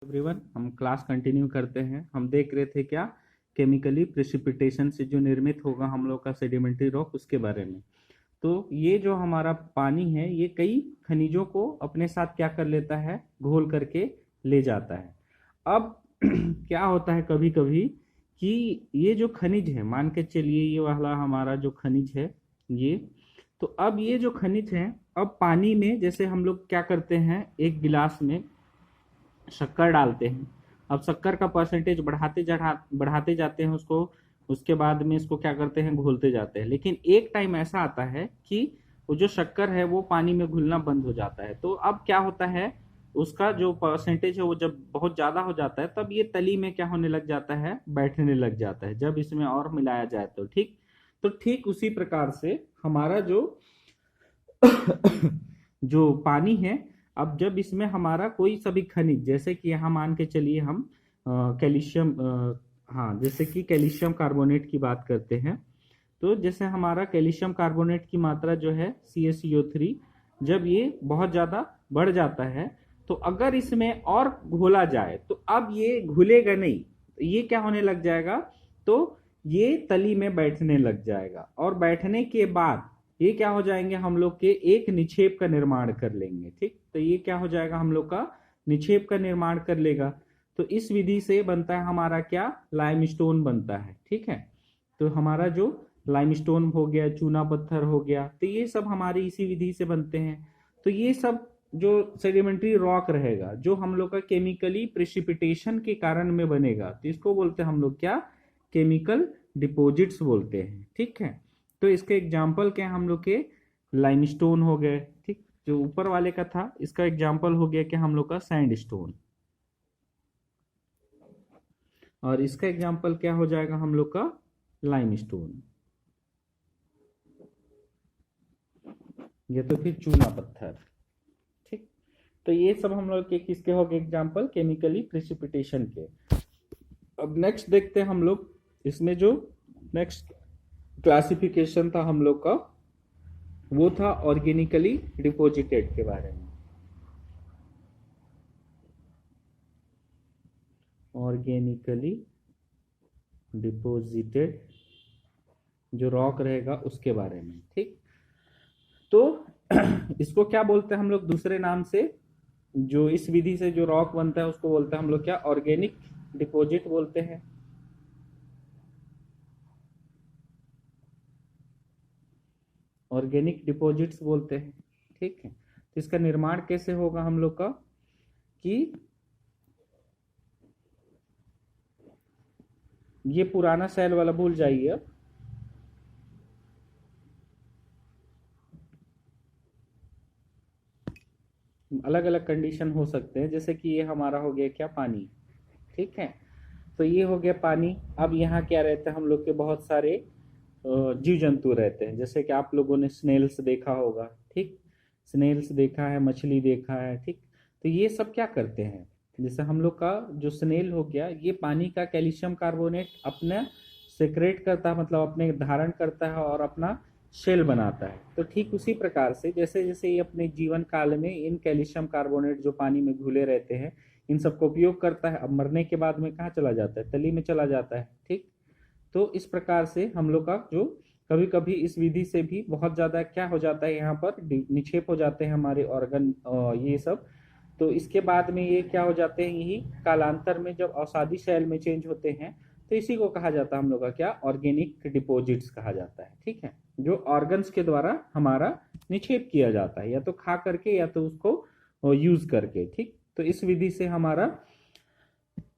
Everyone, हम class continue करते हैं। हम देख रहे थे क्या, केमिकली प्रेसिपिटेशन से जो निर्मित होगा हम लोग का सेडिमेंट्री रॉक, उसके बारे में। तो ये जो हमारा पानी है, ये कई खनिजों को अपने साथ क्या कर लेता है, घोल करके ले जाता है। अब क्या होता है कभी कभी कि ये जो खनिज है, मान के चलिए ये वाला हमारा जो खनिज है ये, तो अब ये जो खनिज है, अब पानी में जैसे हम लोग क्या करते हैं, एक गिलास में शक्कर डालते हैं। अब शक्कर का परसेंटेज बढ़ाते जाते हैं उसको। उसके बाद में इसको क्या करते हैं, घोलते जाते हैं। लेकिन एक टाइम ऐसा आता है कि वो जो शक्कर है वो पानी में घुलना बंद हो जाता है। तो अब क्या होता है, उसका जो परसेंटेज है वो जब बहुत ज्यादा हो जाता है, तब ये तली में क्या होने लग जाता है, बैठने लग जाता है, जब इसमें और मिलाया जाए तो। ठीक उसी प्रकार से हमारा जो जो पानी है, अब जब इसमें हमारा कोई सभी खनिज, जैसे कि यहाँ मान के चलिए हम कैल्शियम, हाँ, जैसे कि कैल्शियम कार्बोनेट की बात करते हैं। तो जैसे हमारा कैल्शियम कार्बोनेट की मात्रा जो है CaCO3, जब ये बहुत ज़्यादा बढ़ जाता है, तो अगर इसमें और घोला जाए तो अब ये घुलेगा नहीं, ये क्या होने लग जाएगा, तो ये तली में बैठने लग जाएगा। और बैठने के बाद ये क्या हो जाएंगे, हम लोग के एक निक्षेप का निर्माण कर लेंगे। ठीक, तो ये क्या हो जाएगा, हम लोग का निक्षेप का निर्माण कर लेगा। तो इस विधि से बनता है हमारा क्या, लाइमस्टोन बनता है। ठीक है, तो हमारा जो लाइमस्टोन हो गया, चूना पत्थर हो गया, तो ये सब हमारी इसी विधि से बनते हैं। तो ये सब जो सेडिमेंट्री रॉक रहेगा, जो हम लोग का केमिकली प्रेसिपिटेशन के कारण में बनेगा, तो इसको बोलते हैं हम लोग क्या, केमिकल डिपॉजिट्स बोलते हैं। ठीक है, तो इसके एग्जाम्पल क्या हम लोग के, लाइमस्टोन हो गए। ठीक, जो ऊपर वाले का था, इसका एग्जाम्पल हो गया कि हम लोग का सैंडस्टोन, और इसका एग्जाम्पल क्या हो जाएगा हम लोग का, लाइमस्टोन, या तो फिर चूना पत्थर। ठीक, तो ये सब हम लोग के किसके हो गए एग्जाम्पल, केमिकली प्रेसिपिटेशन के। अब नेक्स्ट देखते हैं हम लोग, इसमें जो नेक्स्ट क्लासिफिकेशन था हम लोग का, वो था ऑर्गेनिकली डिपोजिटेड के बारे में। ऑर्गेनिकली डिपोजिटेड जो रॉक रहेगा उसके बारे में। ठीक, तो इसको क्या बोलते हैं हम लोग दूसरे नाम से, जो इस विधि से जो रॉक बनता है उसको बोलते हैं हम लोग क्या, ऑर्गेनिक डिपॉजिट बोलते हैं। ऑर्गेनिक डिपॉजिट्स बोलते हैं। ठीक है, तो इसका निर्माण कैसे होगा हम लोग का, कि ये पुराना सेल वाला भूल जाइए। अब अलग अलग कंडीशन हो सकते हैं, जैसे कि ये हमारा हो गया क्या, पानी। ठीक है, तो ये हो गया पानी। अब यहाँ क्या रहता है, हम लोग के बहुत सारे जीव जंतु रहते हैं, जैसे कि आप लोगों ने स्नेल्स देखा होगा। ठीक, स्नेल्स देखा है, मछली देखा है। ठीक, तो ये सब क्या करते हैं, जैसे हम लोग का जो स्नेल हो गया, ये पानी का कैल्शियम कार्बोनेट अपने सेक्रेट करता है, मतलब अपने धारण करता है और अपना शेल बनाता है। तो ठीक उसी प्रकार से जैसे जैसे ये अपने जीवन काल में इन कैल्शियम कार्बोनेट जो पानी में घुले रहते हैं, इन सबको उपयोग करता है। अब मरने के बाद में कहाँ चला जाता है, तली में चला जाता है। ठीक, तो इस प्रकार से हम लोग का जो कभी कभी इस विधि से भी बहुत ज्यादा क्या हो जाता है, यहाँ पर निक्षेप हो जाते हैं हमारे ऑर्गन, ये सब। तो इसके बाद में ये क्या हो जाते हैं, यही कालांतर में जब अवसादी शैल में चेंज होते हैं, तो इसी को कहा जाता है हम लोग का क्या, ऑर्गेनिक डिपॉजिट्स कहा जाता है। ठीक है, जो ऑर्गन्स के द्वारा हमारा निक्षेप किया जाता है, या तो खा करके या तो उसको यूज करके। ठीक, तो इस विधि से हमारा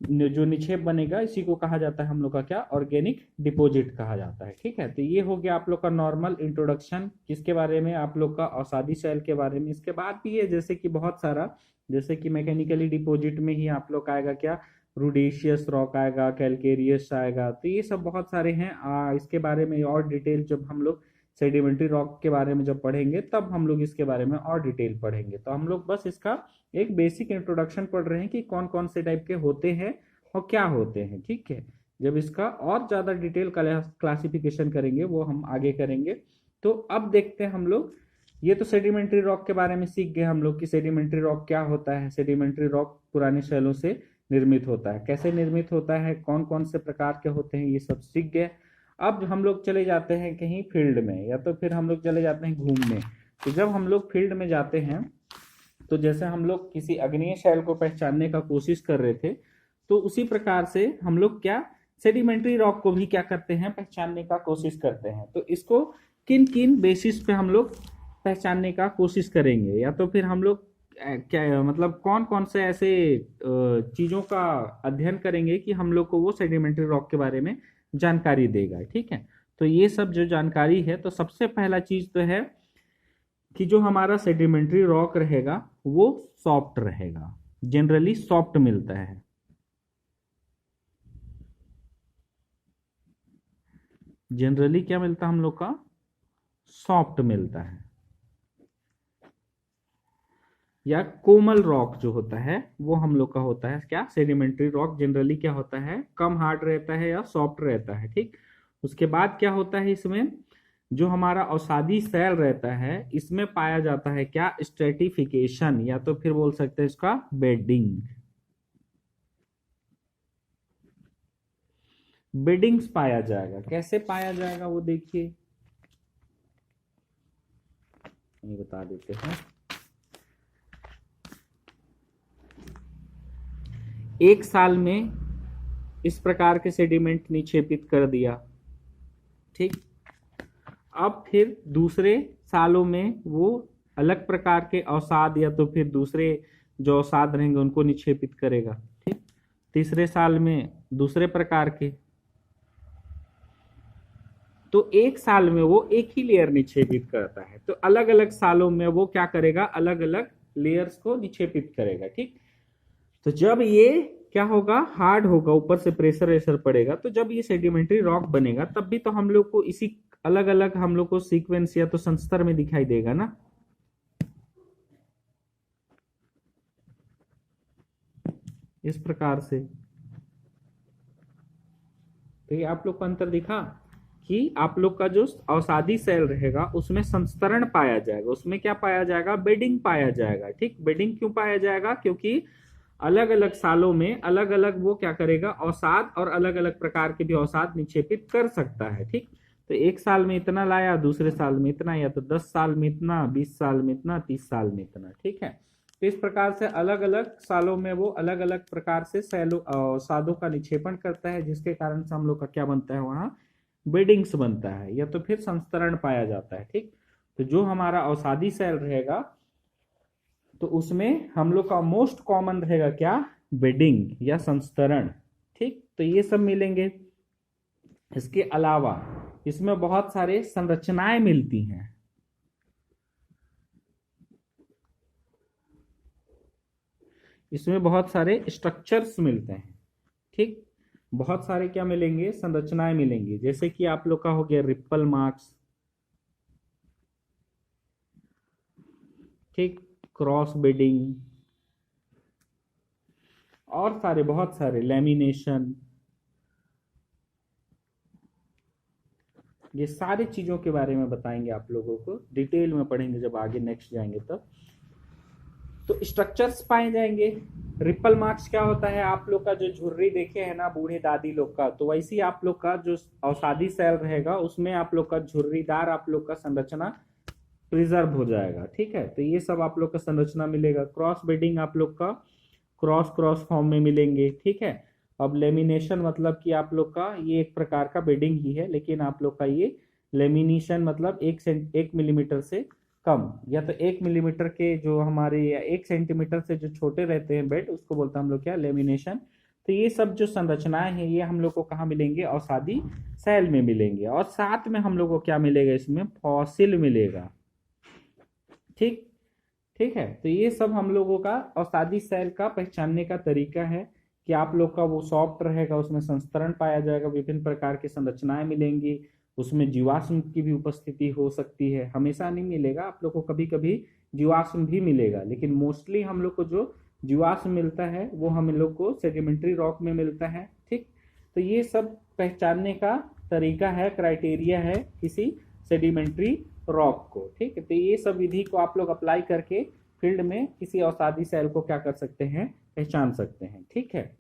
जो निक्षेप बनेगा, इसी को कहा जाता है हम लोग का क्या, ऑर्गेनिक डिपॉजिट कहा जाता है। ठीक है, तो ये हो गया आप लोग का नॉर्मल इंट्रोडक्शन, किसके बारे में, आप लोग का अवसादी सेल के बारे में। इसके बाद भी है जैसे कि बहुत सारा, जैसे कि मैकेनिकली डिपॉजिट में ही आप लोग का आएगा क्या, रूडेशियस रॉक आएगा, कैलकेरियस आएगा, तो ये सब बहुत सारे हैं। इसके बारे में और डिटेल जब हम लोग सेडिमेंट्री रॉक के बारे में जब पढ़ेंगे, तब हम लोग इसके बारे में और डिटेल पढ़ेंगे। तो हम लोग बस इसका एक बेसिक इंट्रोडक्शन पढ़ रहे हैं कि कौन कौन से टाइप के होते हैं और क्या होते हैं। ठीक है, जब इसका और ज्यादा डिटेल क्लासिफिकेशन करेंगे, वो हम आगे करेंगे। तो अब देखते हैं हम लोग, ये तो सेडिमेंट्री रॉक के बारे में सीख गए हम लोग कि सेडिमेंट्री रॉक क्या होता है। सेडिमेंट्री रॉक पुराने शैलों से निर्मित होता है। कैसे निर्मित होता है, कौन कौन से प्रकार के होते हैं, ये सब सीख गए। अब हम लोग चले जाते हैं कहीं फील्ड में, या तो फिर हम लोग चले जाते हैं घूमने। तो जब हम लोग फील्ड में जाते हैं, तो जैसे हम लोग किसी अग्नेय शैल को पहचानने का कोशिश कर रहे थे, तो उसी प्रकार से हम लोग क्या सेडिमेंट्री रॉक को भी क्या करते हैं, पहचानने का कोशिश करते हैं। तो इसको किन किन बेसिस पे हम लोग पहचानने का कोशिश करेंगे, या तो फिर हम लोग क्या मतलब कौन कौन से ऐसे चीजों का अध्ययन करेंगे कि हम लोग को वो सेडिमेंट्री रॉक के बारे में जानकारी देगा। ठीक है, तो ये सब जो जानकारी है, तो सबसे पहला चीज तो है कि जो हमारा सेडिमेंट्री रॉक रहेगा वो सॉफ्ट रहेगा, जनरली सॉफ्ट मिलता है। जनरली क्या मिलता है हम लोग का, सॉफ्ट मिलता है। या कोमल रॉक जो होता है वो हम लोग का होता है क्या, सेडिमेंट्री रॉक जनरली क्या होता है, कम हार्ड रहता है या सॉफ्ट रहता है। ठीक, उसके बाद क्या होता है, इसमें जो हमारा अवसादी सेल रहता है इसमें पाया जाता है क्या, स्ट्रेटिफिकेशन, या तो फिर बोल सकते हैं इसका बेडिंग। बेडिंग्स पाया जाएगा। कैसे पाया जाएगा वो देखिए, ये बता देते हैं। एक साल में इस प्रकार के सेडिमेंट निक्षेपित कर दिया, ठीक। अब फिर दूसरे सालों में वो अलग प्रकार के अवसाद या तो फिर दूसरे जो अवसाद रहेंगे उनको निक्षेपित करेगा, ठीक। तीसरे साल में दूसरे प्रकार के, तो एक साल में वो एक ही लेयर निक्षेपित करता है। तो अलग अलग सालों में वो क्या करेगा, अलग अलग लेयर्स को निक्षेपित करेगा, ठीक। तो जब ये क्या होगा, हार्ड होगा, ऊपर से प्रेशर वेशर पड़ेगा, तो जब ये सेडिमेंट्री रॉक बनेगा तब भी तो हम लोग को इसी अलग अलग हम लोग को सीक्वेंस या तो संस्तर में दिखाई देगा ना। इस प्रकार से तो ये आप लोग को अंतर दिखा कि आप लोग का जो अवसादी सेल रहेगा उसमें संस्तरण पाया जाएगा, उसमें क्या पाया जाएगा, बेडिंग पाया जाएगा, ठीक। बेडिंग क्यों पाया जाएगा, क्योंकि अलग अलग सालों में अलग अलग वो क्या करेगा, अवसाद और अलग अलग प्रकार के भी अवसाद निक्षेपित कर सकता है, ठीक। तो एक साल में इतना लाया, दूसरे साल में इतना, या तो 10 साल में इतना, 20 साल में इतना, 30 साल में इतना, ठीक है। तो इस प्रकार से अलग अलग सालों में वो अलग अलग प्रकार से अवसादों का निक्षेपण करता है, जिसके कारण से हम लोग का क्या बनता है, वहां बेडिंग्स बनता है या तो फिर संस्तरण पाया जाता है, ठीक। तो जो हमारा अवसादी सेल रहेगा तो उसमें हम लोग का मोस्ट कॉमन रहेगा क्या, बेडिंग या संस्तरण, ठीक। तो ये सब मिलेंगे। इसके अलावा इसमें बहुत सारे संरचनाएं मिलती हैं, इसमें बहुत सारे स्ट्रक्चर्स मिलते हैं, ठीक। बहुत सारे क्या मिलेंगे, संरचनाएं मिलेंगी, जैसे कि आप लोग का हो गया रिपल मार्क्स, ठीक, क्रॉस बेडिंग, और सारे बहुत सारे लैमिनेशन, ये सारी चीजों के बारे में बताएंगे आप लोगों को, डिटेल में पढ़ेंगे जब आगे नेक्स्ट जाएंगे तब। तो स्ट्रक्चर्स पाए जाएंगे। रिपल मार्क्स क्या होता है, आप लोग का जो झुर्री देखे है ना बूढ़े दादी लोग का, तो वैसे ही आप लोग का जो अवसादी सेल रहेगा उसमें आप लोग का झुर्रीदार आप लोग का संरचना प्रिजर्व हो जाएगा, ठीक है। तो ये सब आप लोग का संरचना मिलेगा। क्रॉस बेडिंग आप लोग का क्रॉस क्रॉस फॉर्म में मिलेंगे, ठीक है। अब लेमिनेशन मतलब कि आप लोग का ये एक प्रकार का बेडिंग ही है, लेकिन आप लोग का ये लेमिनेशन मतलब 1 मिलीमीटर से कम, या तो 1 मिलीमीटर के जो हमारे 1 सेंटीमीटर से जो छोटे रहते हैं बेड, उसको बोलते हैं हम लोग क्या, लेमिनेशन। तो ये सब जो संरचनाएं हैं ये हम लोग को कहाँ मिलेंगे, अवसादी सेल में मिलेंगे। और साथ में हम लोग को क्या मिलेगा, इसमें फॉसिल मिलेगा, ठीक, ठीक है। तो ये सब हम लोगों का अवसादी सेल का पहचानने का तरीका है कि आप लोग का वो सॉफ्ट रहेगा, उसमें संस्तरण पाया जाएगा, विभिन्न प्रकार की संरचनाएं मिलेंगी, उसमें जीवाश्म की भी उपस्थिति हो सकती है, हमेशा नहीं मिलेगा, आप लोग को कभी कभी जीवाश्म भी मिलेगा, लेकिन मोस्टली हम लोग को जो जीवाश्म मिलता है वो हम लोग को सेडिमेंट्री रॉक में मिलता है, ठीक। तो ये सब पहचानने का तरीका है, क्राइटेरिया है किसी सेडिमेंट्री रॉक को, ठीक है। तो ये सब विधि को आप लोग अप्लाई करके फील्ड में किसी अवसादी सेल को क्या कर सकते हैं, पहचान सकते हैं, ठीक है।